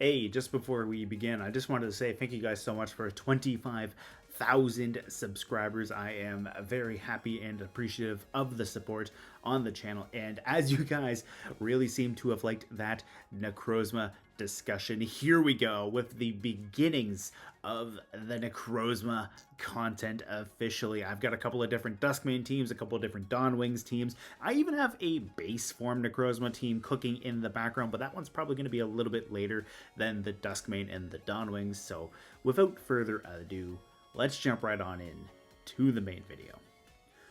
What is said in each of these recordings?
Hey, just before we begin, I just wanted to say thank you guys so much for 25,000 subscribers. I am very happy and appreciative of the support on the channel. And as you guys really seem to have liked that Necrozma discussion, here we go with the beginnings of the Necrozma content officially. I've got a couple of different Dusk-Mane teams, a couple of different Dawnwings teams. I even have a base form Necrozma team cooking in the background, but that one's probably going to be a little bit later than the Dusk-Mane and the Dawnwings. So without further ado, let's jump right on in to the main video.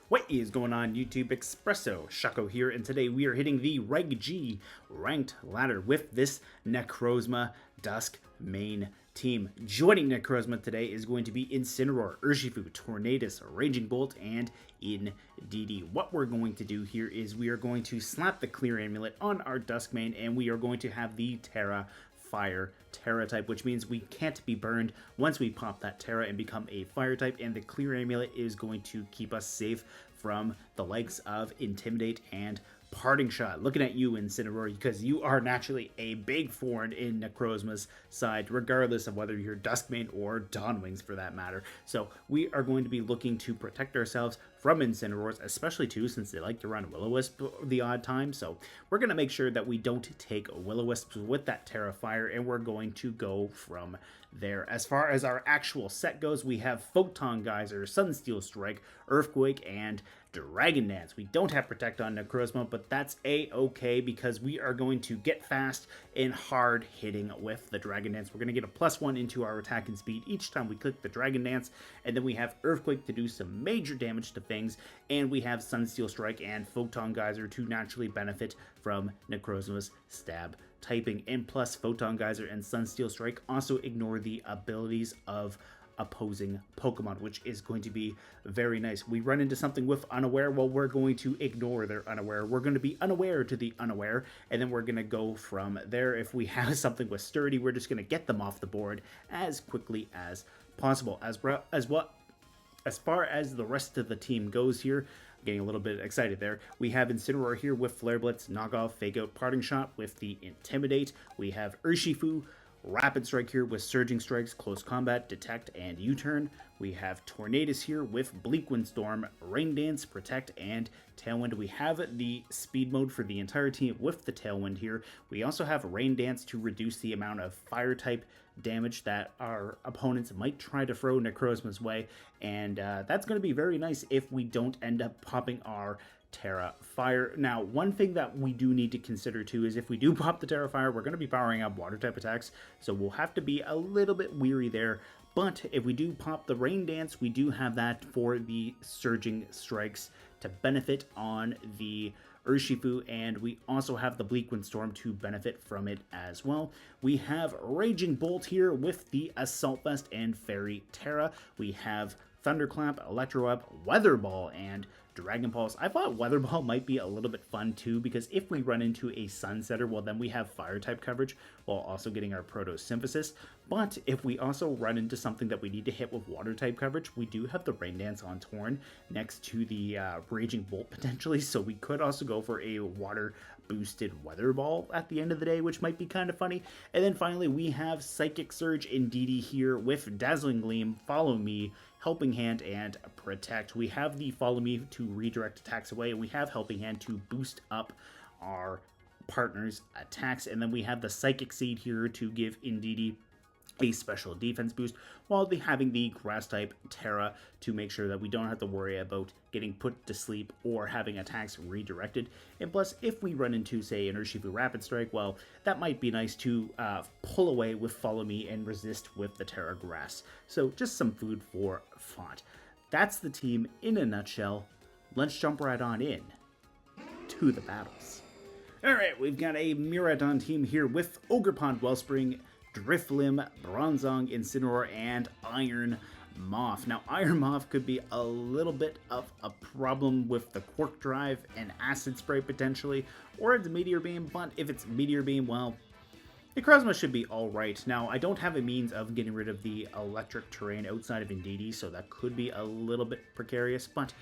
What is going on YouTube? Espresso Shucko here, and today we are hitting the Reg G ranked ladder with this Necrozma Dusk-Mane team. Joining Necrozma today is going to be Incineroar, Urshifu, Tornadus, Raging Bolt, and Indeedee. What we're going to do here is we are going to slap the Clear Amulet on our Dusk-Mane, and we are going to have the Tera Fire Tera type, which means we can't be burned once we pop that Tera and become a Fire type, and the Clear Amulet is going to keep us safe from the likes of Intimidate and Parting Shot. Looking at you, Incineroar, because you are naturally a big thorn in Necrozma's side, regardless of whether you're Dusk-Mane or Dawnwings for that matter. So we are going to be looking to protect ourselves from Incineroars, especially too since they like to run Will-O-Wisp the odd time. So we're going to make sure that we don't take Will-O-Wisps with that Tera Fire, and we're going to go from there. As far as our actual set goes, we have Photon Geyser, Sunsteel Strike, Earthquake, and Dragon Dance. We don't have Protect on Necrozma, but that's a-okay because we are going to get fast and hard hitting with the Dragon Dance. We're going to get a +1 into our attack and speed each time we click the Dragon Dance, and then we have Earthquake to do some major damage to things, and we have Sunsteel Strike and Photon Geyser to naturally benefit from Necrozma's stab typing. And plus, Photon Geyser and Sunsteel Strike also ignore the abilities of opposing Pokemon, which is going to be very nice. We run into something with Unaware, well, we're going to ignore their Unaware. We're going to be unaware to the Unaware, and then we're going to go from there. If we have something with Sturdy, we're just going to get them off the board as quickly as possible. As far as the rest of the team goes here, getting a little bit excited there. We have Incineroar here with Flare Blitz, Knock Off, Fake Out, Parting Shot with the Intimidate. We have Urshifu, Rapid Strike here with Surging Strikes, Close Combat, Detect, and U-Turn. We have Tornadus here with Bleak Windstorm, Rain Dance, Protect, and Tailwind. We have the speed mode for the entire team with the Tailwind here. We also have Rain Dance to reduce the amount of Fire type damage that our opponents might try to throw Necrozma's way, and that's going to be very nice if we don't end up popping our Tera Fire. Now, one thing that we do need to consider too is if we do pop the Tera Fire, we're going to be powering up water type attacks, so we'll have to be a little bit weary there. But if we do pop the Rain Dance, we do have that for the Surging Strikes to benefit on the Urshifu, and we also have the Bleak Windstorm to benefit from it as well. We have Raging Bolt here with the Assault Vest and Fairy Tera. We have Thunderclap, Electro Up, Weather Ball, and Dragon Pulse. I thought Weather Ball might be a little bit fun too, because if we run into a Sunsetter, well, then we have Fire type coverage while also getting our Photosynthesis. But if we also run into something that we need to hit with Water type coverage, we do have the Rain Dance on Torn next to the Raging Bolt potentially, so we could also go for a Water boosted Weather Ball at the end of the day, which might be kind of funny. And then finally, we have Psychic Surge Indeedee here with Dazzling Gleam, Follow Me, Helping Hand, and Protect. We have the Follow Me to redirect attacks away, and we have Helping Hand to boost up our partner's attacks, and then we have the Psychic Seed here to give Indeedee a special defense boost, while having the Grass type Tera to make sure that we don't have to worry about getting put to sleep or having attacks redirected. And plus, if we run into, say, an Urshifu Rapid Strike, well, that might be nice to pull away with Follow Me and resist with the Tera Grass. So just some food for thought. That's the team in a nutshell. Let's jump right on in to the battles. Alright, we've got a Miraidon team here with Ogerpond Wellspring, Drifloon, Bronzong, Incineroar, and Iron Moth. Now, Iron Moth could be a little bit of a problem with the Quark Drive and Acid Spray potentially, or it's Meteor Beam, but if it's Meteor Beam, well, Necrozma should be alright. Now, I don't have a means of getting rid of the electric terrain outside of Indeedee, so that could be a little bit precarious, but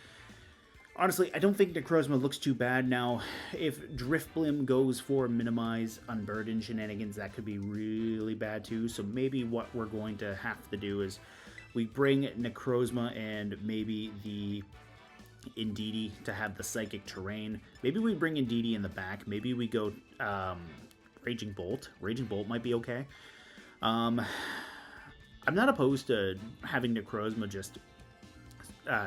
Honestly, I don't think Necrozma looks too bad. Now, if Driftblim goes for minimize unburden shenanigans, that could be really bad too. So maybe what we're going to have to do is we bring Necrozma and maybe the Indeedee to have the psychic terrain. Maybe we bring Indeedee in the back. Maybe we go Raging Bolt. Raging Bolt might be okay. I'm not opposed to having Necrozma just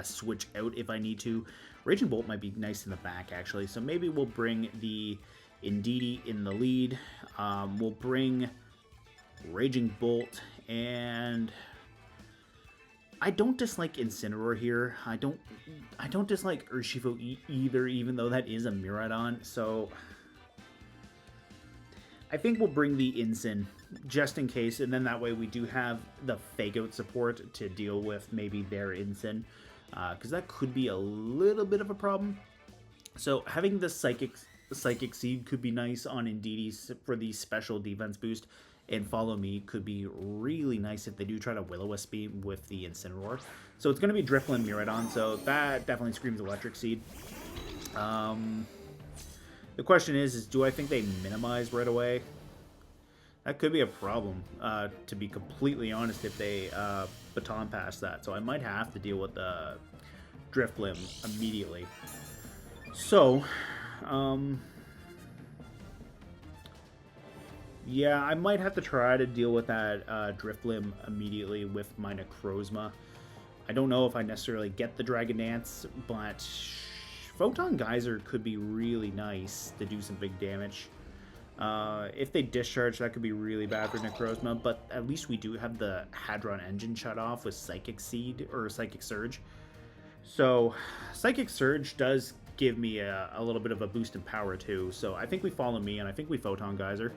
switch out if I need to. Raging Bolt might be nice in the back, actually. So maybe we'll bring the Indeedee in the lead. We'll bring Raging Bolt, and I don't dislike Incineroar here. I don't dislike Urshifu either, even though that is a Miraidon. So I think we'll bring the Incin just in case, and then that way we do have the Fake Out support to deal with maybe their Incin. Because that could be a little bit of a problem. So having the Psychic Seed could be nice on Indeedee for the special defense boost, and Follow Me could be really nice if they do try to Will-O-Wisp Beam with the Incineroar. So it's going to be Drifblim Miraidon, so that definitely screams Electric Seed. The question is do I think they minimize right away? That could be a problem, to be completely honest, if they baton pass that. So I might have to deal with the Driftblim immediately. So, yeah, I might have to try to deal with that Driftblim immediately with my Necrozma. I don't know if I necessarily get the Dragon Dance, but Photon Geyser could be really nice to do some big damage. If they discharge, that could be really bad for Necrozma, but at least we do have the Hadron Engine shut off with Psychic Seed, or Psychic Surge. So, Psychic Surge does give me a little bit of a boost in power too, so I think we Follow Me, and I think we Photon Geyser.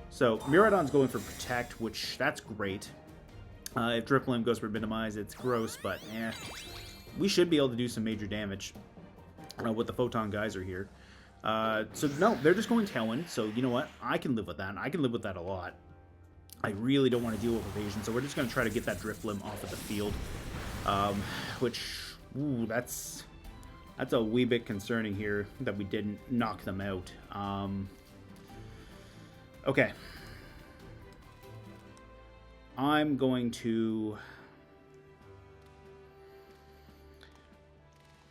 So, Miraidon's going for Protect, which, that's great. If Drifblim goes for Minimize, it's gross, but we should be able to do some major damage with the Photon Geyser here. So no, they're just going Tailwind, so you know what? I can live with that. I can live with that a lot. I really don't want to deal with evasion, so we're just going to try to get that Driftblim off of the field. Which, ooh, that's a wee bit concerning here that we didn't knock them out. Okay. I'm going to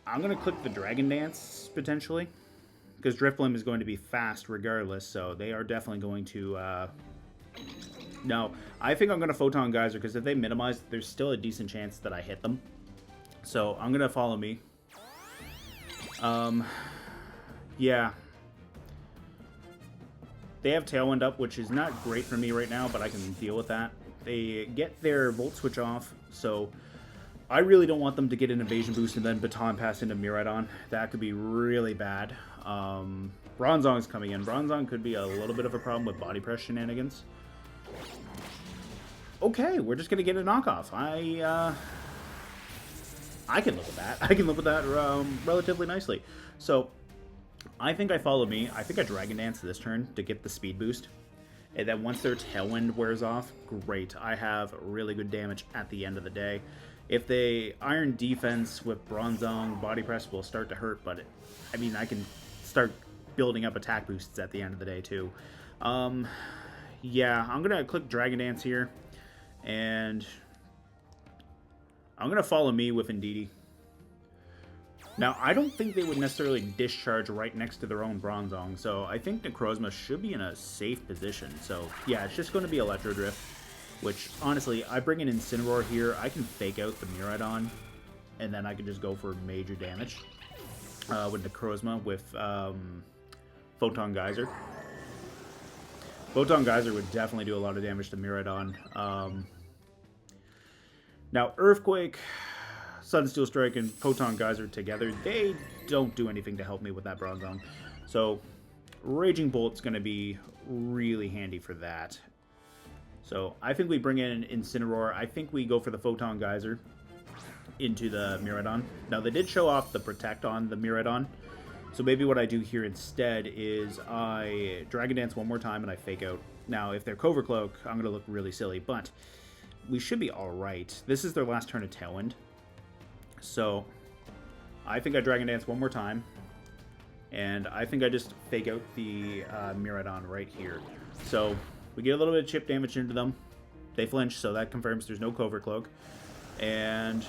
click the Dragon Dance, potentially. Because Driftblim is going to be fast regardless, so they are definitely going to... No, I think I'm going to Photon Geyser, because if they minimize, there's still a decent chance that I hit them. So I'm going to Follow Me. Yeah. They have Tailwind up, which is not great for me right now, but I can deal with that. They get their Volt Switch off, so I really don't want them to get an evasion boost and then baton pass into Miraidon. That could be really bad. Bronzong's coming in. Bronzong could be a little bit of a problem with body press shenanigans. Okay, we're just gonna get a knockoff. I can live with that. I can live with that relatively nicely. So I think I Follow Me. I think I Dragon Dance this turn to get the speed boost. And then once their Tailwind wears off, great. I have really good damage at the end of the day. If they Iron Defense with Bronzong, Body Press will start to hurt, but I mean, I can start building up attack boosts at the end of the day too. Yeah, I'm gonna click Dragon Dance here, and I'm gonna Follow Me with Indeedee. Now, I don't think they would necessarily discharge right next to their own Bronzong, so I think Necrozma should be in a safe position. So yeah, it's just going to be Electro Drift, which honestly, I bring an Incineroar here, I can fake out the Miraidon, and then I can just go for major damage with Necrozma with Photon Geyser. Photon Geyser would definitely do a lot of damage to Miraidon. Now, Earthquake, Sunsteel Strike, and Photon Geyser together, they don't do anything to help me with that Bronzong. So, Raging Bolt's going to be really handy for that. So, I think we bring in Incineroar. I think we go for the Photon Geyser into the Miraidon. Now, they did show off the Protect on the Miraidon. So maybe what I do here instead is I Dragon Dance one more time and I fake out. Now, if they're Covert Cloak, I'm going to look really silly, but we should be alright. This is their last turn of Tailwind. So I think I Dragon Dance one more time. And I think I just fake out the Miraidon right here. So we get a little bit of chip damage into them. They flinch, so that confirms there's no Covert Cloak. And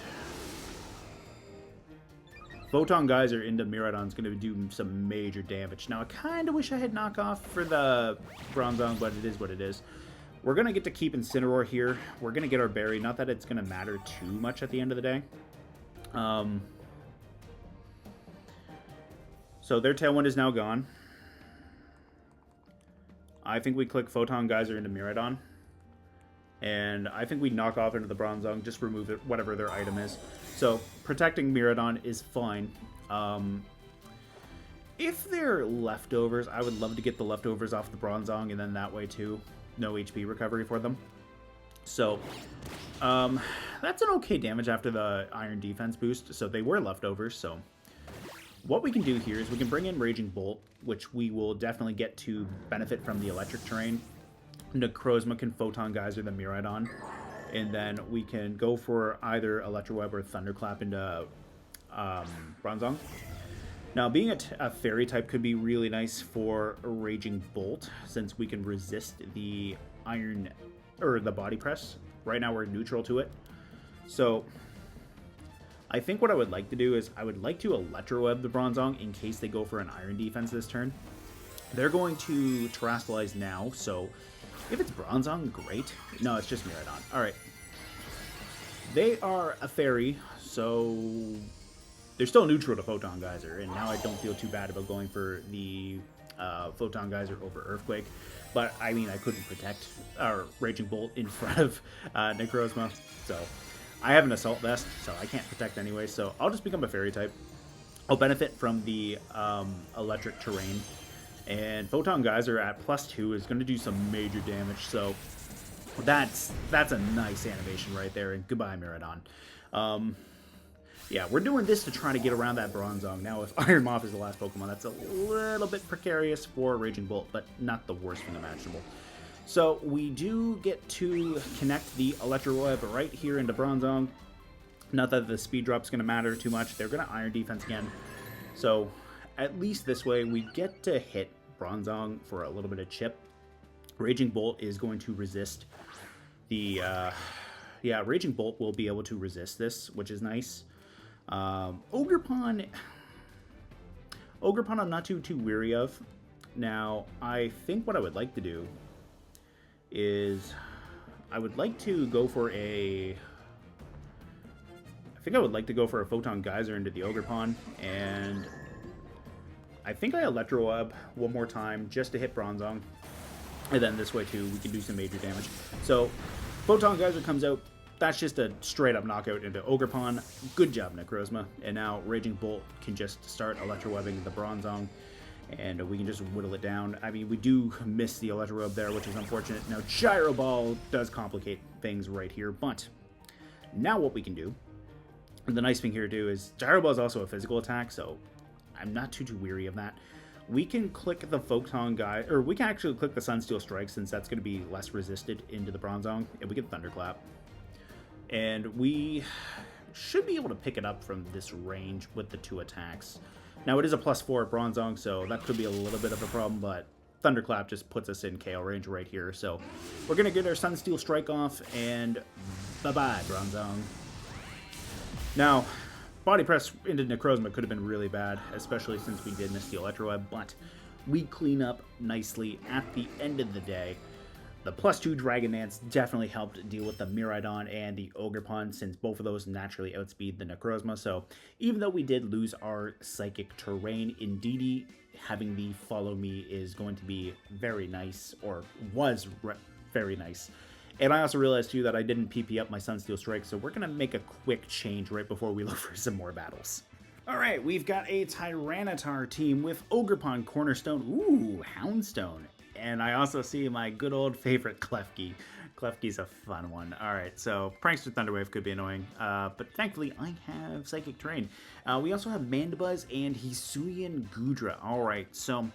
Photon Geyser into Miraidon's going to do some major damage. Now, I kind of wish I had knockoff for the Bronzong, but it is what it is. We're going to get to keep Incineroar here. We're going to get our berry. Not that it's going to matter too much at the end of the day. So their Tailwind is now gone. I think we click Photon Geyser into Miraidon. And I think we knock off into the Bronzong, just remove it, whatever their item is. So protecting Miraidon is fine. If they're leftovers, I would love to get the leftovers off the Bronzong, and then that way too, no HP recovery for them. So that's an okay damage after the Iron Defense boost. So they were leftovers, so what we can do here is we can bring in Raging Bolt, which we will definitely get to benefit from the electric terrain. Necrozma can Photon Geyser the Miraidon, and then we can go for either Electro Web or Thunderclap into Bronzong. Now, being a Fairy type could be really nice for Raging Bolt, since we can resist the Iron, or the Body Press. Right now we're neutral to it. So I think what I would like to do is I would like to Electro Web the Bronzong in case they go for an Iron Defense this turn. They're going to Terastallize now, so if it's Bronzong, great. No, it's just Miraidon. Alright. They are a Fairy, so they're still neutral to Photon Geyser, and now I don't feel too bad about going for the Photon Geyser over Earthquake. But, I mean, I couldn't protect our Raging Bolt in front of Necrozma, so I have an Assault Vest, so I can't protect anyway, so I'll just become a Fairy type. I'll benefit from the electric terrain, and Photon Geyser at +2 is going to do some major damage, so that's a nice animation right there, and goodbye, Miraidon. Yeah, we're doing this to try to get around that Bronzong. Now, if Iron Moth is the last Pokemon, that's a little bit precarious for Raging Bolt, but not the worst thing imaginable. So we do get to connect the Electro Web right here into Bronzong. Not that the speed drop's going to matter too much. They're going to Iron Defense again. So at least this way we get to hit Bronzong for a little bit of chip. Raging Bolt is going to resist the... yeah, Raging Bolt will be able to resist this, which is nice. Ogerpon I'm not too weary of. Now, I think what I would like to do is I would like to go for a... I think I would like to go for a Photon Geyser into the Ogerpon, and I think I Electro Web one more time just to hit Bronzong, and then this way too we can do some major damage. So Photon Geyser comes out. That's just a straight up knockout into Ogerpon. Good job, Necrozma. And now Raging Bolt can just start Electro Webbing the Bronzong, and we can just whittle it down. I mean, we do miss the Electro Web there, which is unfortunate. Now, Gyro Ball does complicate things right here, but now what we can do, and the nice thing here too, is Gyro Ball is also a physical attack, so I'm not too weary of that. We can click the Photon Guy, or we can actually click the Sunsteel Strike, since that's going to be less resisted into the Bronzong, and we get Thunderclap. And we should be able to pick it up from this range with the 2 attacks. Now, it is a +4 at Bronzong, so that could be a little bit of a problem, but Thunderclap just puts us in KO range right here. So we're going to get our Sunsteel Strike off, and bye-bye, Bronzong. Now, Body Press into Necrozma could have been really bad, especially since we did miss the Electro Web, but we clean up nicely at the end of the day. The +2 Dragon Dance definitely helped deal with the Miraidon and the Ogerpon, since both of those naturally outspeed the Necrozma. So even though we did lose our Psychic Terrain, Indeedee having the Follow Me is going to be very nice, or was very nice. And I also realized too that I didn't PP up my Sunsteel Strike, so we're going to make a quick change right before we look for some more battles. Alright, we've got a Tyranitar team with Ogerpon, Cornerstone, ooh, Houndstone. And I also see my good old favorite Klefki. Klefki's a fun one. Alright, so Prankster Thunderwave could be annoying, but thankfully I have Psychic Terrain. We also have Mandibuzz and Hisuian Goodra. Alright, so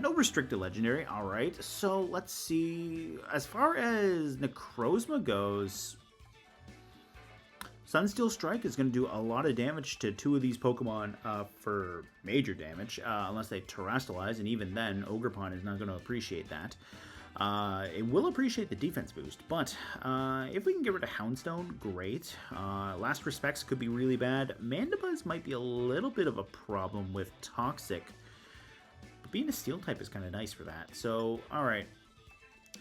no restricted legendary. Alright, so let's see. As far as Necrozma goes, Sunsteel Strike is going to do a lot of damage to two of these Pokemon for major damage, unless they Terrastallize, and even then, Ogerpon is not going to appreciate that. It will appreciate the defense boost, but if we can get rid of Houndstone, great. Last Respects could be really bad. Mandibuzz might be a little bit of a problem with Toxic, but being a Steel type is kind of nice for that. So, alright.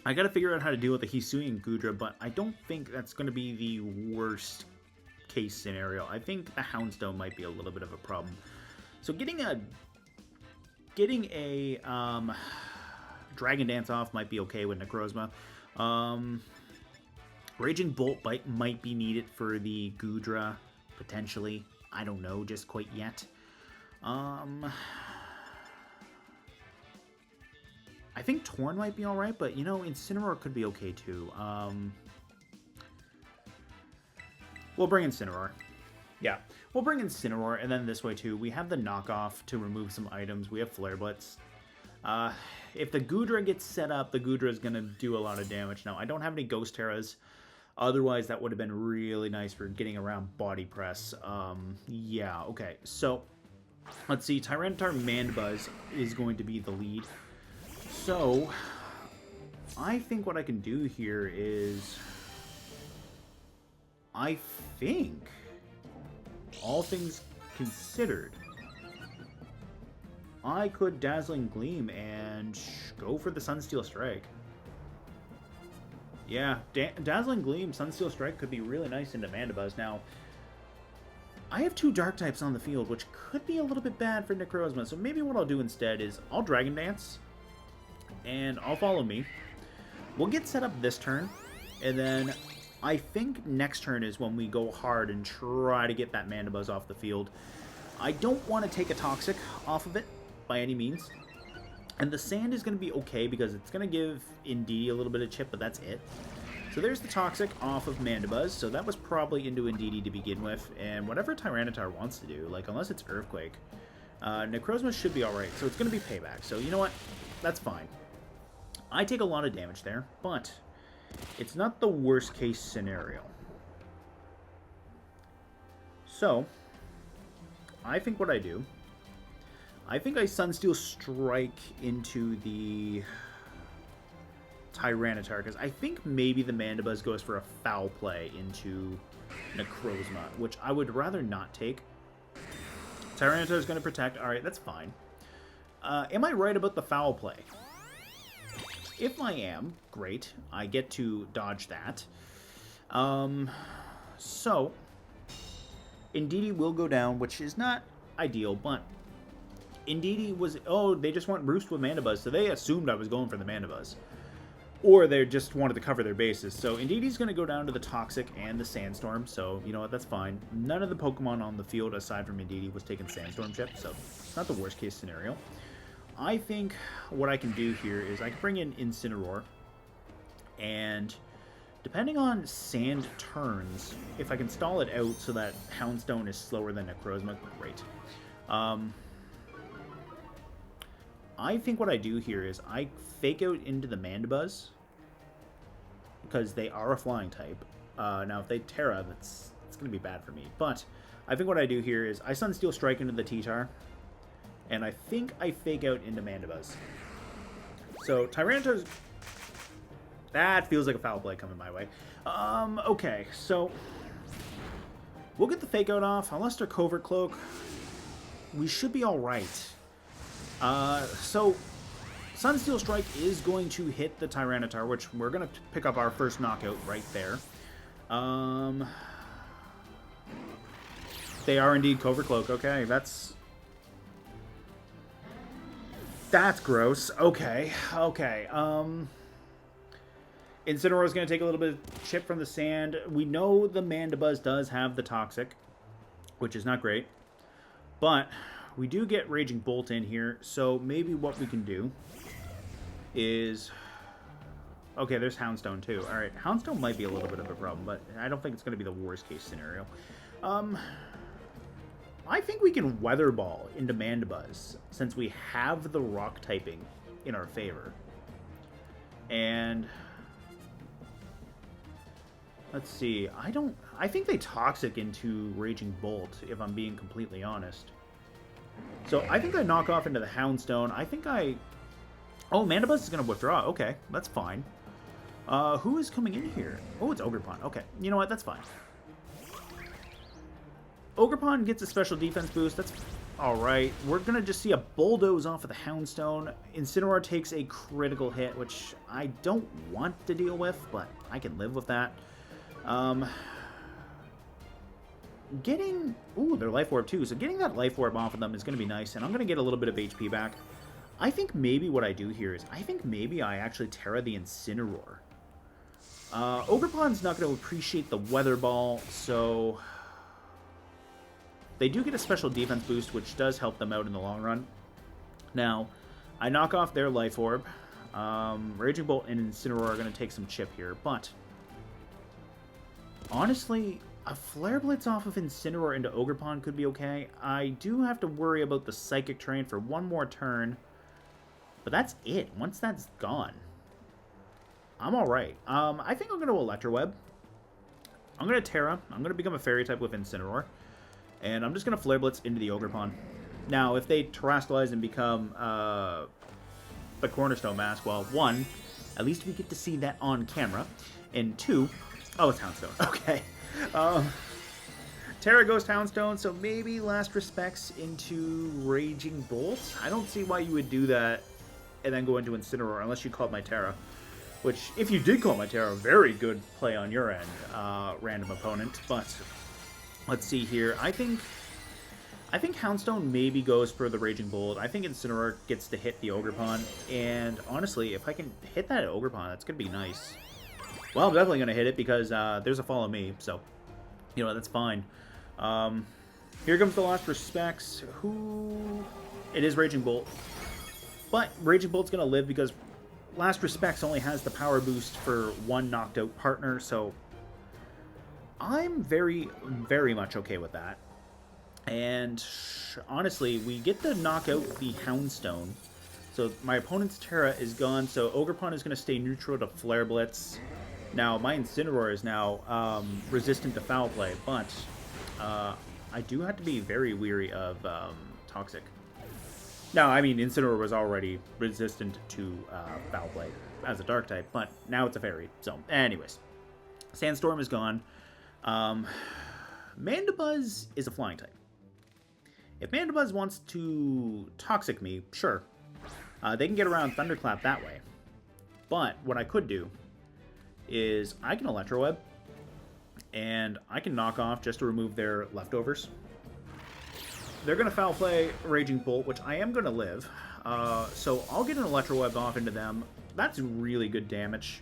I gotta figure out how to deal with the Hisui and Goodra, but I don't think that's going to be the worst case scenario. I think the Houndstone might be a little bit of a problem. So getting a Dragon Dance off might be okay with Necrozma. Raging Bolt Bite might be needed for the Goodra, potentially. I don't know just quite yet. I think Torn might be alright, but, you know, Incineroar could be okay, too. We'll bring Incineroar. Yeah, we'll bring Incineroar, and then this way, too. We have the knockoff to remove some items. We have Flare Blitz. If the Goodra gets set up, the Goodra is going to do a lot of damage. Now, I don't have any Ghost Terras. Otherwise, that would have been really nice for getting around Body Press. Yeah, okay. So, let's see. Tyranitar Mandibuzz is going to be the lead. So, I think what I can do here is, I think, all things considered, I could Dazzling Gleam and go for the Sunsteel Strike. Yeah, Dazzling Gleam, Sunsteel Strike could be really nice into Mandibuzz. Now, I have two Dark types on the field, which could be a little bit bad for Necrozma. So maybe what I'll do instead is I'll Dragon Dance, and I'll follow me. We'll get set up this turn, and then I think next turn is when we go hard and try to get that Mandibuzz off the field. I don't want to take a Toxic off of it by any means. And the Sand is going to be okay because it's going to give Indeedee a little bit of chip, but that's it. So there's the Toxic off of Mandibuzz, so that was probably into Indeedee to begin with. And whatever Tyranitar wants to do, like unless it's Earthquake, Necrozma should be alright. So it's going to be Payback. So you know what? That's fine. I take a lot of damage there, but it's not the worst case scenario. So, I think what I do, I think I Sunsteel Strike into the Tyranitar, because I think maybe the Mandibuzz goes for a Foul Play into Necrozma, which I would rather not take. Tyranitar is going to protect. Alright, that's fine. Am I right about the Foul Play? If I am, great. I get to dodge that. So, Indeedee will go down, which is not ideal, but Indeedee was... Oh, they just want Roost with Mandibuzz, so they assumed I was going for the Mandibuzz. Or they just wanted to cover their bases. So Indeedee's going to go down to the Toxic and the Sandstorm, so you know what, that's fine. None of the Pokemon on the field, aside from Indeedee, was taking Sandstorm chip, so it's not the worst case scenario. I think what I can do here is I can bring in Incineroar, and depending on Sand turns, if I can stall it out so that Houndstone is slower than Necrozma, great. I think what I do here is I Fake Out into the Mandibuzz, because they are a flying type. Now, if they Terra, it's going to be bad for me. But I think what I do here is I Sunsteel Strike into the T-Tar, and I think I Fake Out into Mandibuzz. So, Tyranitar's... That feels like a Foul Play coming my way. Okay, so... We'll get the Fake Out off. Unless they're Covert Cloak, we should be alright. So... Sunsteel Strike is going to hit the Tyranitar, which we're going to pick up our first knockout right there. They are indeed Covert Cloak. Okay, that's gross. Okay. Incineroar is going to take a little bit of chip from the Sand. We know the Mandibuzz does have the Toxic, which is not great. But we do get Raging Bolt in here, so maybe what we can do is... Okay, there's Houndstone too. Alright, Houndstone might be a little bit of a problem, but I don't think it's going to be the worst case scenario. I think we can Weather Ball into Mandibuzz, since we have the Rock typing in our favor. And... Let's see. I think they Toxic into Raging Bolt, if I'm being completely honest. So I think I knock off into the Houndstone. I think I... Oh, Mandibuzz is going to withdraw. Okay, that's fine. Who is coming in here? Oh, it's Ogerpon. Okay, you know what? That's fine. Ogerpon gets a special defense boost. That's alright. We're going to just see a Bulldoze off of the Houndstone. Incineroar takes a critical hit, which I don't want to deal with, but I can live with that. Getting... Ooh, their Life Orb too. So getting that Life Orb off of them is going to be nice, and I'm going to get a little bit of HP back. I think maybe what I do here is, I think maybe I actually Tera the Incineroar. Ogerpon's not going to appreciate the Weather Ball, so... They do get a special defense boost, which does help them out in the long run. Now, I knock off their Life Orb. Raging Bolt and Incineroar are going to take some chip here, but... Honestly, a Flare Blitz off of Incineroar into Ogerpon could be okay. I do have to worry about the Psychic Terrain for one more turn. But that's it. Once that's gone, I'm alright. I think I'm going to Electroweb. I'm going to Tera. I'm going to become a Fairy type with Incineroar. And I'm just going to Flare Blitz into the Ogerpon. Now, if they Terastallize and become the Cornerstone Mask, well, one, at least we get to see that on camera. And two, oh, it's Houndstone. Okay. Tera goes Houndstone, so maybe Last Respects into Raging Bolt. I don't see why you would do that and then go into Incineroar, unless you called my Tera. Which, if you did call my Tera, very good play on your end, random opponent. But let's see here. I think Houndstone maybe goes for the Raging Bolt. I think Incineroar gets to hit the Ogerpon. And honestly, if I can hit that Ogerpon, that's going to be nice. Well, I'm definitely going to hit it because there's a Follow Me. So, you know, that's fine. Here comes the Last Respects. It is Raging Bolt. But Raging Bolt's going to live because Last Respects only has the power boost for one knocked out partner, so I'm very, very much okay with that. And honestly, we get to knock out the Houndstone. So my opponent's Tera is gone, so Ogerpon is going to stay neutral to Flare Blitz. Now, my Incineroar is now resistant to Foul Play, but I do have to be very weary of Toxic. No, I mean, Incineroar was already resistant to Foul Play as a Dark type, but now it's a Fairy. So, anyways. Sandstorm is gone. Mandibuzz is a Flying type. If Mandibuzz wants to Toxic me, sure. They can get around Thunderclap that way. But what I could do is I can Electroweb, and I can knock off just to remove their leftovers. They're going to Foul Play Raging Bolt, which I am going to live. So I'll get an Electroweb off into them. That's really good damage.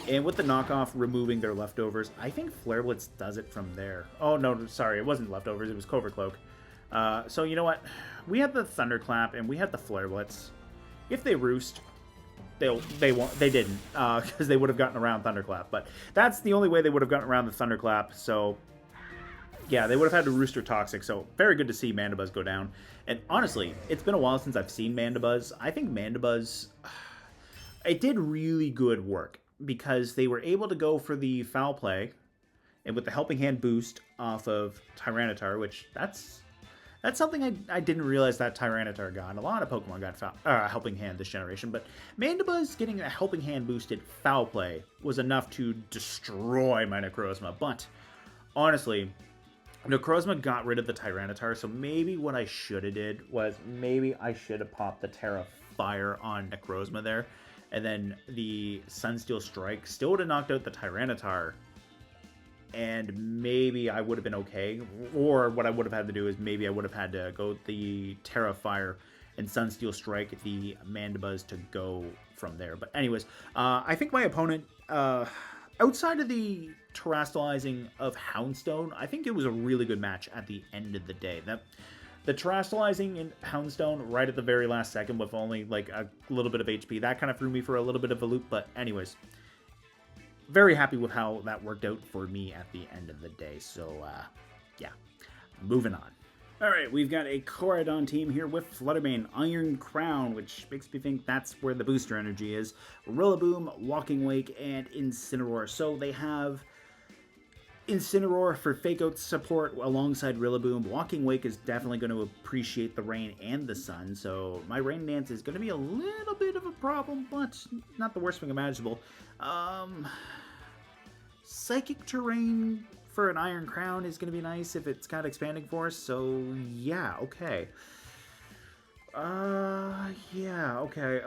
And with the knockoff removing their leftovers, I think Flare Blitz does it from there. Oh, no, sorry, it wasn't leftovers, it was Covert Cloak. So you know what? We have the Thunderclap and we have the Flare Blitz. If they roost, they didn't, because they would have gotten around Thunderclap. But that's the only way they would have gotten around the Thunderclap, so... Yeah, they would have had to Rooster Toxic, so very good to see Mandibuzz go down. And honestly, it's been a while since I've seen Mandibuzz. I think Mandibuzz, it did really good work because they were able to go for the Foul Play and with the Helping Hand boost off of Tyranitar, which that's something I didn't realize that Tyranitar got. A lot of Pokemon got Helping Hand this generation, but Mandibuzz getting a Helping Hand boosted Foul Play was enough to destroy my Necrozma. But honestly, Necrozma got rid of the Tyranitar, so maybe what I should have did was maybe I should have popped the Tera Fire on Necrozma there, and then the Sunsteel Strike still would have knocked out the Tyranitar, and maybe I would have been okay. Or what I would have had to do is maybe I would have had to go the Tera Fire and Sunsteel Strike the Mandibuzz to go from there. But anyways, I think my opponent... outside of the Terastallizing of Houndstone, I think it was a really good match at the end of the day. The Terastallizing in Houndstone right at the very last second with only like a little bit of HP, that kind of threw me for a little bit of a loop. But anyways, very happy with how that worked out for me at the end of the day. So, yeah, moving on. All right, we've got a Koraidon team here with Fluttermane, Iron Crown, which makes me think that's where the booster energy is, Rillaboom, Walking Wake, and Incineroar. So they have Incineroar for Fake Out support alongside Rillaboom. Walking Wake is definitely going to appreciate the rain and the sun, so my Rain Dance is going to be a little bit of a problem, but not the worst thing imaginable. Psychic Terrain for an Iron Crown is going to be nice if it's got Expanding Force, so yeah, okay. Yeah, okay,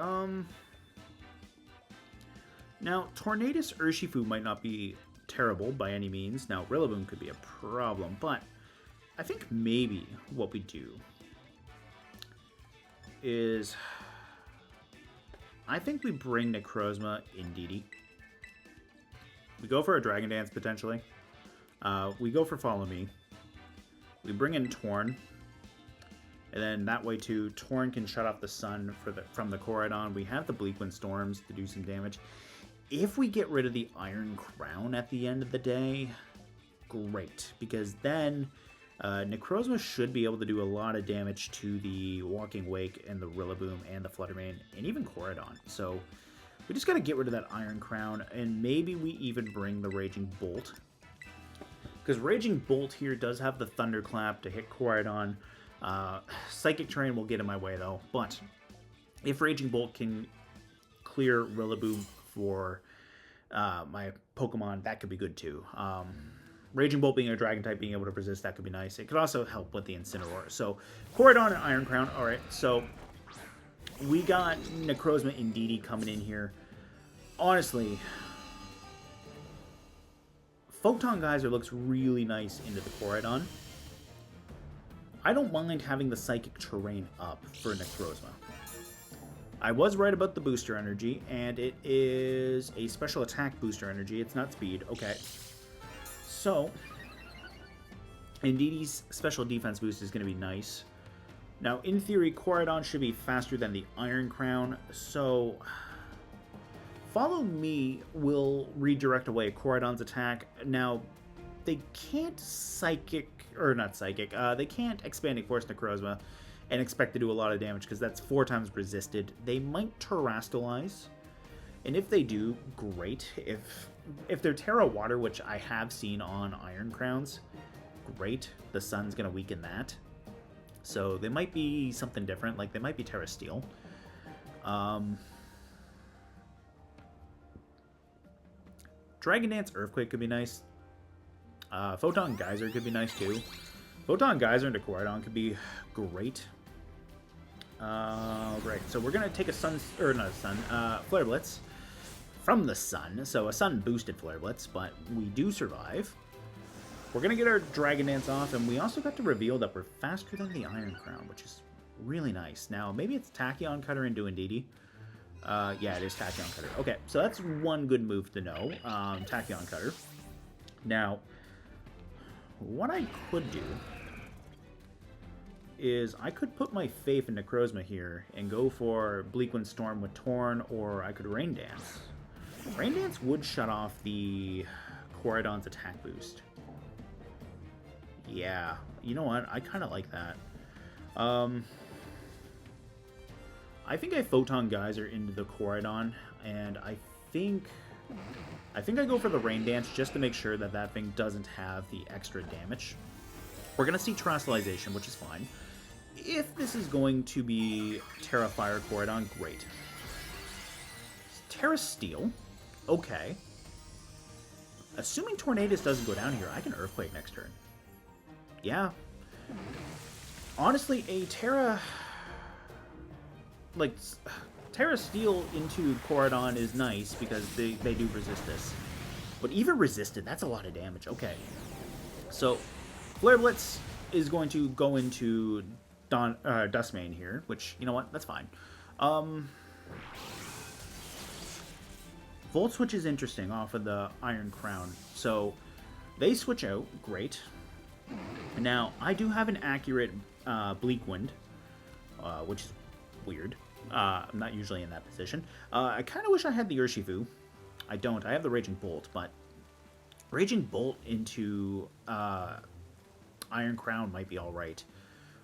now, Tornadus Urshifu might not be terrible by any means. Now, Rillaboom could be a problem, but I think maybe what we do is I think we bring Necrozma Indeedee. We go for a Dragon Dance, potentially. We go for Follow Me. We bring in Torn. And then that way, too, Torn can shut off the sun from the Koraidon. We have the Bleakwind Storms to do some damage. If we get rid of the Iron Crown at the end of the day, great. Because then Necrozma should be able to do a lot of damage to the Walking Wake and the Rillaboom and the Fluttermane and even Koraidon. So we just got to get rid of that Iron Crown, and maybe we even bring the Raging Bolt. Because Raging Bolt here does have the Thunderclap to hit Koraidon. Psychic Terrain will get in my way, though. But if Raging Bolt can clear Rillaboom for my Pokemon, that could be good too. Raging Bolt being a Dragon type, being able to resist, that could be nice. It could also help with the Incineroar. So, Koraidon and Iron Crown. Alright, so we got Necrozma Indeedee coming in here. Honestly, Photon Geyser looks really nice into the Koraidon. I don't mind having the Psychic Terrain up for Necrozma. I was right about the booster energy, and it is a special attack booster energy. It's not speed. Okay. So, Indeedee's special defense boost is going to be nice. Now, in theory, Koraidon should be faster than the Iron Crown, so Follow Me will redirect away Koraidon's attack. Now, they can't they can't Expanding Force Necrozma and expect to do a lot of damage, because that's 4 times resisted. They might Terrastalize, and if they do, great. If they're Terra Water, which I have seen on Iron Crowns, great. The sun's going to weaken that. So they might be something different, like they might be Terra Steel. Dragon Dance Earthquake could be nice. Photon Geyser could be nice too. Photon Geyser into Koraidon could be great. Right, so we're going to take a Flare Blitz from the sun. So a sun boosted Flare Blitz, but we do survive. We're going to get our Dragon Dance off, and we also got to reveal that we're faster than the Iron Crown, which is really nice. Now, maybe it's Tachyon Cutter into Indeedee. Yeah, it is Tachyon Cutter. Okay, so that's one good move to know, Tachyon Cutter. Now, what I could do is I could put my faith in Necrozma here and go for Bleakwind Storm with Torn, or I could Rain Dance. Rain Dance would shut off the Koraidon's attack boost. Yeah, you know what? I kind of like that. I think I Photon Geyser into the Koraidon, and I think I go for the Rain Dance just to make sure that that thing doesn't have the extra damage. We're going to see Terastallization, which is fine. If this is going to be Tera Fire Koraidon, great. Tera Steel, okay. Assuming Tornadus doesn't go down here, I can Earthquake next turn. Yeah. Honestly, a Tera... like, Tera Steel into Koraidon is nice because they do resist this. But even resisted, that's a lot of damage. Okay. So, Flare Blitz is going to go into Dusk-Mane here, which, you know what, that's fine. Volt Switch is interesting off of the Iron Crown. So, they switch out, great. Now, I do have an accurate Bleakwind, which is weird. I'm not usually in that position. I kind of wish I had the Urshifu. I don't. I have the Raging Bolt, but Raging Bolt into Iron Crown might be alright.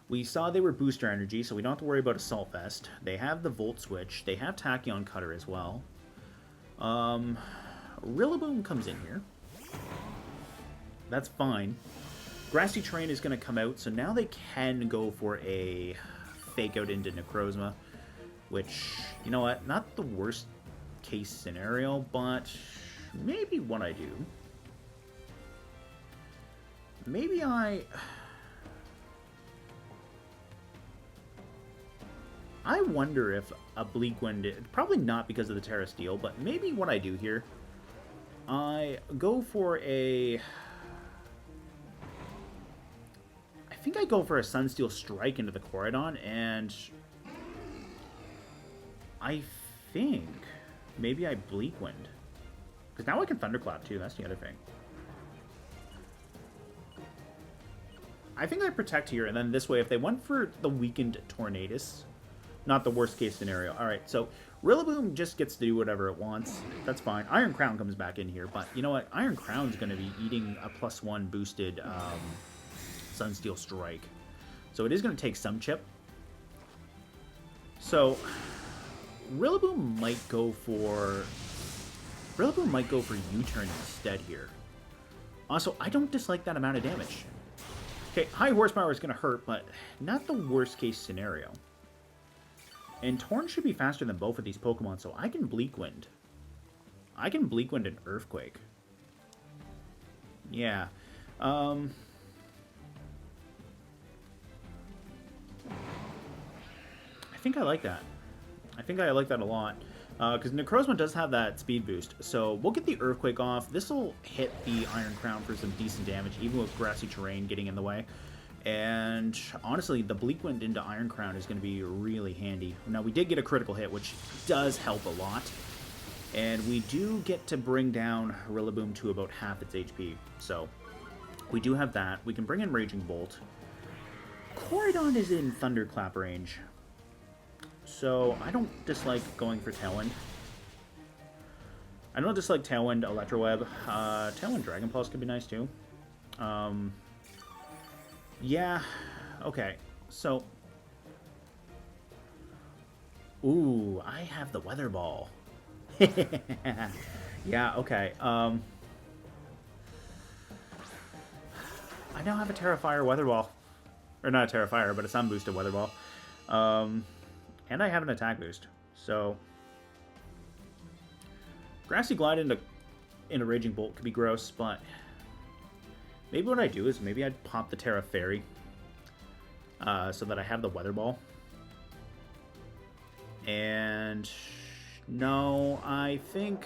We saw they were booster energy, so we don't have to worry about Assault Vest. They have the Volt Switch. They have Tachyon Cutter as well. Rillaboom comes in here. That's fine. Grassy Terrain is going to come out, so now they can go for a fake out into Necrozma, which, you know what, not the worst case scenario, but maybe what I do. Maybe I wonder if a Bleak Wind, probably not because of the Terra Steel, but maybe what I do here, I go for a... I think I go for a Sunsteel Strike into the Corridon, and I think maybe I Bleak Wind. Because now I can Thunderclap too, that's the other thing. I think I Protect here, and then this way, if they went for the weakened Tornadus, not the worst case scenario. Alright, so Rillaboom just gets to do whatever it wants. That's fine. Iron Crown comes back in here, but you know what? Iron Crown's going to be eating a +1 boosted Sunsteel Strike. So it is going to take some chip. So Rillaboom might go for U-turn instead here. Also, I don't dislike that amount of damage. Okay, high horsepower is going to hurt, but not the worst case scenario. And Torn should be faster than both of these Pokemon, so I can Bleak Wind. I can Bleak Wind an Earthquake. Yeah. I think I like that. I think I like that a lot. Because Necrozma does have that speed boost. So we'll get the Earthquake off. This will hit the Iron Crown for some decent damage, even with Grassy Terrain getting in the way. And honestly, the Bleak Wind into Iron Crown is going to be really handy. Now, we did get a critical hit, which does help a lot. And we do get to bring down Rillaboom to about half its HP. So we do have that. We can bring in Raging Bolt. Corridon is in Thunderclap range. So I don't dislike going for Tailwind. I don't dislike Tailwind, Electroweb. Tailwind Dragon Pulse could be nice too. Yeah, okay. So, ooh, I have the Weather Ball. Yeah, okay. I now have a Tera Fire Weather Ball. Or not a Tera Fire, but a Sun boosted Weather Ball. And I have an attack boost. So Grassy Glide into Raging Bolt could be gross, but maybe what I do is maybe I'd pop the Tera Fairy so that I have the Weather Ball. And no, I think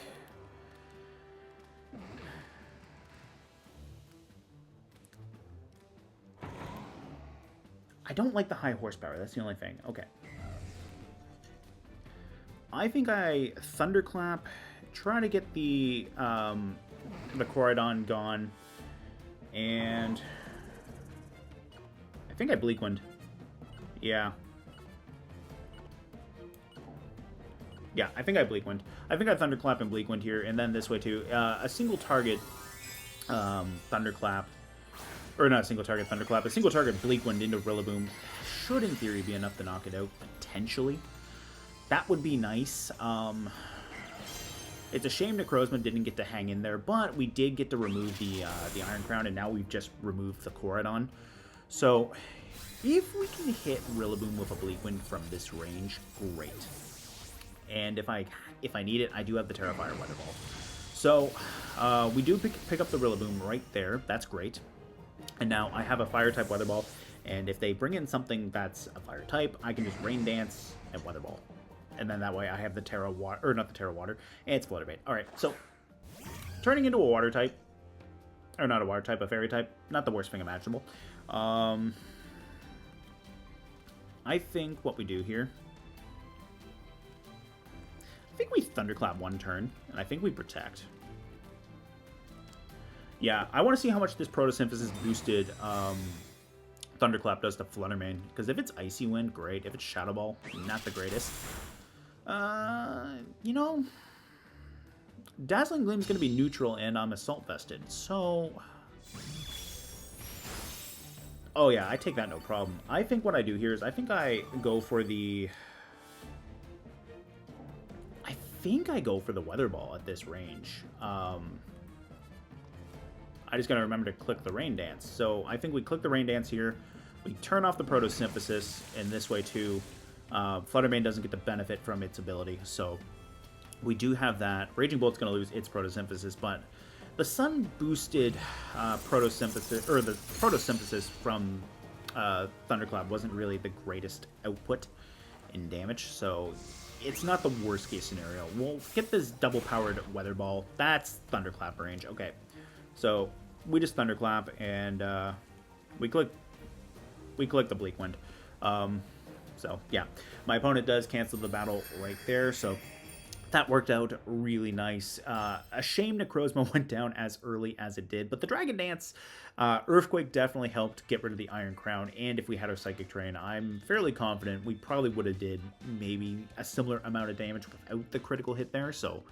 I don't like the high horsepower. That's the only thing. Okay. I think I Thunderclap, try to get the Corridon gone, and I think I Bleak Wind. Yeah. Yeah, I think I Bleak Wind. I think I Thunderclap and Bleak Wind here, and then this way too. A single target Thunderclap, or not a single target Thunderclap, a single target Bleak Wind into Rillaboom should in theory be enough to knock it out, potentially. That would be nice. It's a shame Necrozma didn't get to hang in there, but we did get to remove the Iron Crown, and now we've just removed the Corridon. So, if we can hit Rillaboom with a Bleak Wind from this range, great. And if I need it, I do have the Tera Fire Weather Ball. So, we do pick up the Rillaboom right there. That's great. And now I have a Fire-type Weather Ball, and if they bring in something that's a Fire-type, I can just Rain Dance and Weather Ball. And then that way I have the Terra Water, or not the Terra Water, and it's Flutterbait. Alright, so turning into a Water type, or not a Water type, a Fairy type, not the worst thing imaginable. I think what we do here, I think we Thunderclap one turn, and I think we Protect. Yeah, I want to see how much this Photosynthesis boosted Thunderclap does to Fluttermane, because if it's Icy Wind, great. If it's Shadow Ball, not the greatest. You know, Dazzling Gleam is going to be neutral, and I'm Assault Vested, so... Oh yeah, I take that no problem. I think what I do here is I think I go for the... I think I go for the Weather Ball at this range. I I just got to remember to click the Rain Dance. So I think we click the Rain Dance here. We turn off the Photosynthesis, and this way too, Fluttermane doesn't get the benefit from its ability. So we do have that. Raging Bolt's going to lose its Photosynthesis, but the Sun boosted Photosynthesis, or the Photosynthesis from Thunderclap wasn't really the greatest output in damage, so it's not the worst case scenario. We'll get this double powered Weather Ball. That's Thunderclap range. Okay, so we just Thunderclap and we click the Bleak Wind. So yeah, my opponent does cancel the battle right there, so that worked out really nice. A shame Necrozma went down as early as it did, but the Dragon Dance, Earthquake definitely helped get rid of the Iron Crown, and if we had our Psychic Terrain, I'm fairly confident we probably would have did maybe a similar amount of damage without the critical hit there, so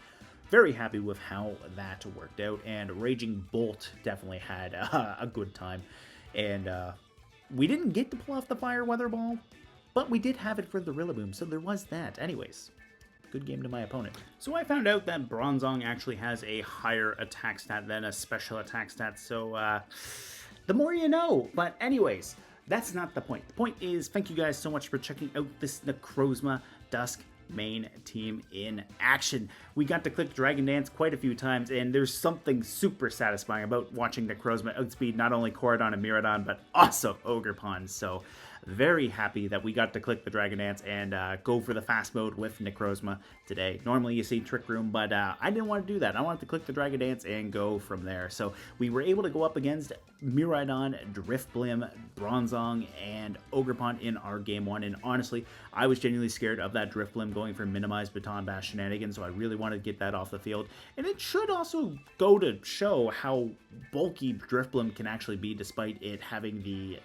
very happy with how that worked out, and Raging Bolt definitely had a good time, and we didn't get to pull off the Fire Weather Ball, but we did have it for the Rillaboom, so there was that. Anyways, good game to my opponent. So I found out that Bronzong actually has a higher attack stat than a special attack stat, so the more you know. But anyways, that's not the point. The point is, thank you guys so much for checking out this Necrozma Dusk-Mane team in action. We got to click Dragon Dance quite a few times, and there's something super satisfying about watching Necrozma outspeed not only Koradon and Miraidon, but also Ogerpon. So very happy that we got to click the Dragon Dance and go for the fast mode with Necrozma today. Normally you see Trick Room, but I didn't want to do that. I wanted to click the Dragon Dance and go from there. So we were able to go up against Miraidon, Drifblim, Bronzong, and Ogerpon in our game one. And honestly, I was genuinely scared of that Drifblim going for minimized Baton Bash shenanigans, so I really wanted to get that off the field. And it should also go to show how bulky Drifblim can actually be, despite it having the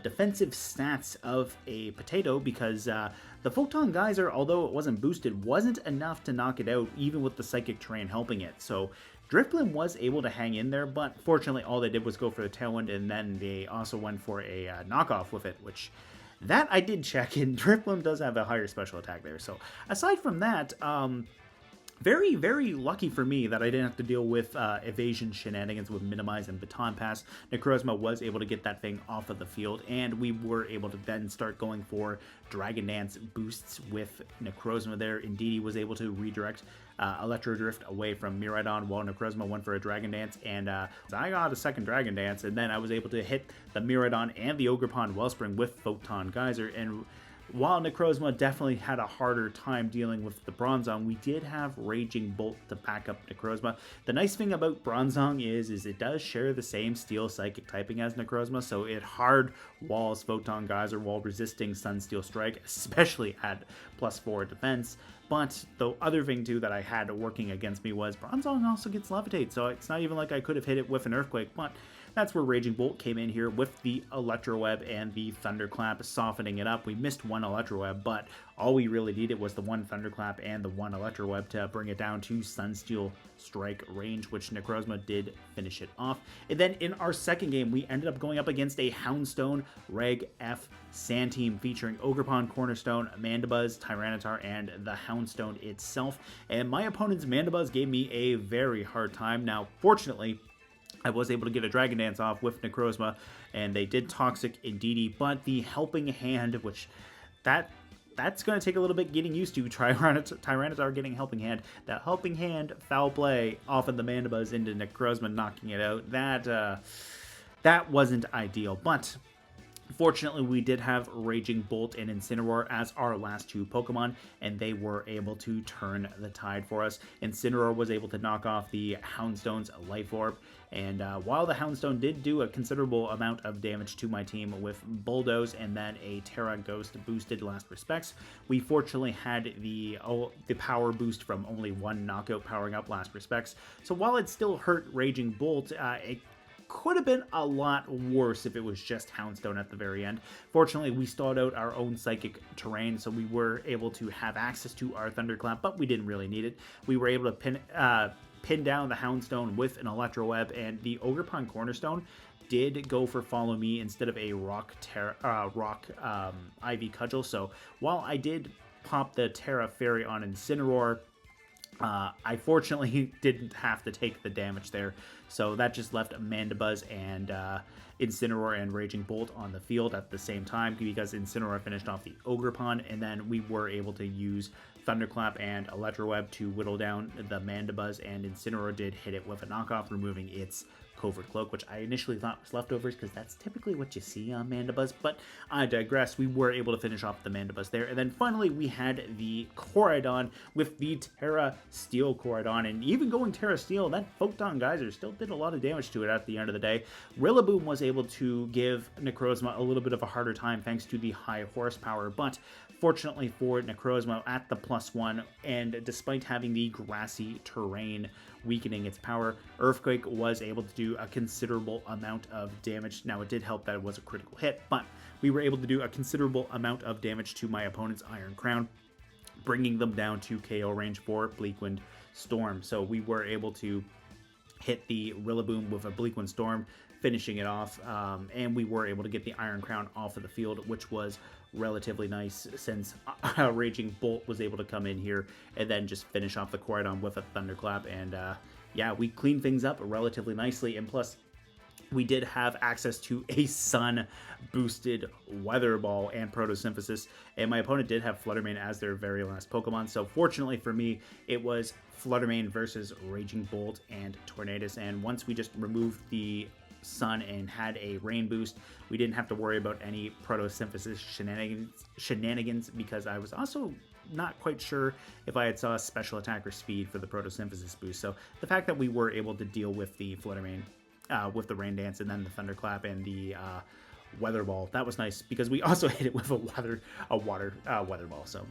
defensive stats of a potato, because the Photon Geyser, although it wasn't boosted, wasn't enough to knock it out, even with the Psychic Terrain helping it. So Drifblim was able to hang in there, but fortunately all they did was go for the Tailwind, and then they also went for a knockoff with it, which that I did check, and Drifblim does have a higher special attack there. So aside from that, very, very lucky for me that I didn't have to deal with evasion shenanigans with Minimize and Baton Pass. Necrozma was able to get that thing off of the field, and we were able to then start going for Dragon Dance boosts with Necrozma there. Indeedee was able to redirect Electro Drift away from Miraidon while Necrozma went for a Dragon Dance, and I got a second Dragon Dance, and then I was able to hit the Miraidon and the Ogerpon Wellspring with Photon Geyser, and while Necrozma definitely had a harder time dealing with the Bronzong, we did have Raging Bolt to back up Necrozma. The nice thing about Bronzong is it does share the same Steel Psychic typing as Necrozma, so it hard walls Photon Geyser while resisting Sunsteel Strike, especially at +4 defense. But the other thing too that I had working against me was Bronzong also gets Levitate, so it's not even like I could have hit it with an Earthquake, but that's where Raging Bolt came in here with the Electro Web and the Thunderclap, softening it up. We missed one Electro Web, but all we really needed was the one Thunderclap and the one Electro Web to bring it down to Sunsteel Strike range, which Necrozma did finish it off. And then in our second game, we ended up going up against a Houndstone Reg F Sand Team featuring Ogerpon, Cornerstone, Mandibuzz, Tyranitar, and the Houndstone itself. And my opponent's Mandibuzz gave me a very hard time. Now, fortunately, I was able to get a Dragon Dance off with Necrozma, and they did Toxic Indeedee, but the Helping Hand, which that's going to take a little bit getting used to. Tyranitar getting Helping Hand. That Helping Hand foul play off of the Mandibuzz into Necrozma, knocking it out. That wasn't ideal, but fortunately, we did have Raging Bolt and Incineroar as our last two Pokemon, and they were able to turn the tide for us. Incineroar was able to knock off the Houndstone's Life Orb, and while the Houndstone did do a considerable amount of damage to my team with Bulldoze and then a Terra Ghost boosted Last Respects, we fortunately had the power boost from only one knockout powering up Last Respects. So while it still hurt Raging Bolt, it could have been a lot worse if it was just Houndstone at the very end. Fortunately, we stalled out our own Psychic Terrain, so we were able to have access to our Thunderclap, but we didn't really need it. We were able to pin down the Houndstone with an Electro Web, and the Ogerpon Cornerstone did go for Follow Me instead of a Rock Ivy Cudgel. So while I did pop the Tera Fairy on Incineroar, I fortunately didn't have to take the damage there. So that just left Mandibuzz and Incineroar and Raging Bolt on the field at the same time, because Incineroar finished off the Ogerpon, and then we were able to use Thunderclap and Electroweb to whittle down the Mandibuzz, and Incineroar did hit it with a knockoff, removing its Covert Cloak, which I initially thought was leftovers because that's typically what you see on Mandibuzz, but I digress. We were able to finish off the Mandibuzz there, and then finally we had the Koraidon with the Tera Steel Koraidon, and even going Tera Steel, that Photon Geyser still did a lot of damage to it at the end of the day. Rillaboom was able to give Necrozma a little bit of a harder time thanks to the high horsepower, but fortunately for Necrozma at the +1, and despite having the grassy terrain weakening its power, Earthquake was able to do a considerable amount of damage. Now, it did help that it was a critical hit, but we were able to do a considerable amount of damage to my opponent's Iron Crown, bringing them down to KO range for Bleakwind Storm. So we were able to hit the Rillaboom with a Bleakwind Storm, finishing it off, and we were able to get the Iron Crown off of the field, which was relatively nice, since Raging Bolt was able to come in here and then just finish off the Koraidon with a Thunderclap, and yeah, we cleaned things up relatively nicely, and plus we did have access to a Sun boosted Weather Ball and Photosynthesis, and my opponent did have Fluttermane as their very last Pokemon, so fortunately for me, it was Fluttermane versus Raging Bolt and Tornadus, and once we just removed the Sun and had a Rain boost, we didn't have to worry about any Photosynthesis shenanigans, because I was also not quite sure if I had saw special attack or speed for the Photosynthesis boost. So the fact that we were able to deal with the Fluttermane with the Rain Dance and then the Thunderclap and the Weather Ball, that was nice, because we also hit it with a Weather Ball, so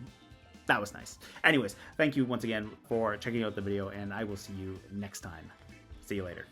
that was nice. Anyways, thank you once again for checking out the video, and I will see you next time. See you later.